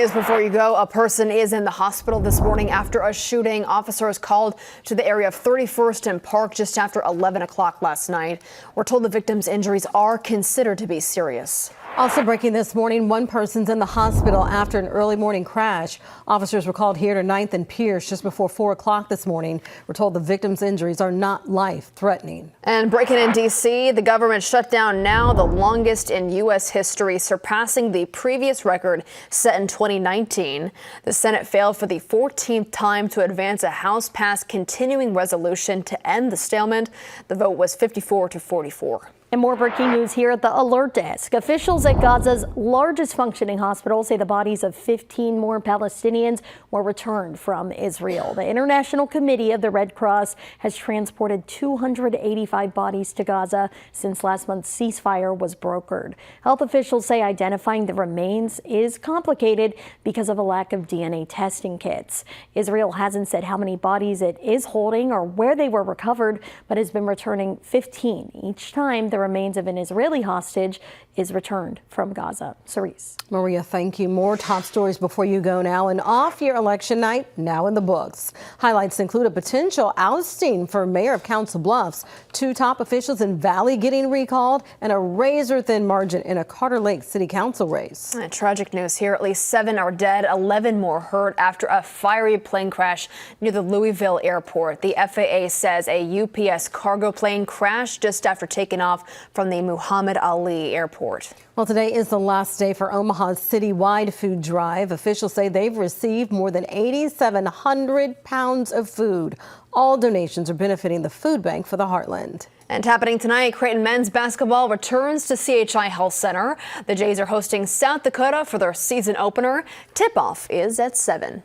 Before you go, a person is in the hospital this morning after a shooting. Officers called to the area of 31st and Park just after 11 o'clock last night. We're told the victim's injuries are considered to be serious. Also breaking this morning, one person's in the hospital after an early morning crash. Officers were called here to 9th and Pierce just before 4 o'clock this morning. We're told the victim's injuries are not life-threatening. And breaking in D.C., the government shut down now, the longest in U.S. history, surpassing the previous record set in 2019. The Senate failed for the 14th time to advance a House-passed continuing resolution to end the stalemate. The vote was 54-44. And more breaking news here at the Alert Desk. Officials at Gaza's largest functioning hospital say the bodies of 15 more Palestinians were returned from Israel. The International Committee of the Red Cross has transported 285 bodies to Gaza since last month's ceasefire was brokered. Health officials say identifying the remains is complicated because of a lack of DNA testing kits. Israel hasn't said how many bodies it is holding or where they were recovered, but has been returning 15 each time the remains of an Israeli hostage is returned from Gaza. Cerise. Maria, thank you. More top stories before you go now. An off-year election night now in the books. Highlights include a potential ousting for mayor of Council Bluffs, 2 top officials in Valley getting recalled, and a razor-thin margin in a Carter Lake City Council race. Tragic news here. At least 7 are dead, 11 more hurt after a fiery plane crash near the Louisville airport. The FAA says a UPS cargo plane crashed just after taking off from the Muhammad Ali airport. Well, today is the last day for Omaha's citywide food drive. Officials say they've received more than 8,700 pounds of food. All donations are benefiting the food bank for the Heartland. And happening tonight, Creighton men's basketball returns to CHI Health Center. The Jays are hosting South Dakota for their season opener. Tip-off is at 7.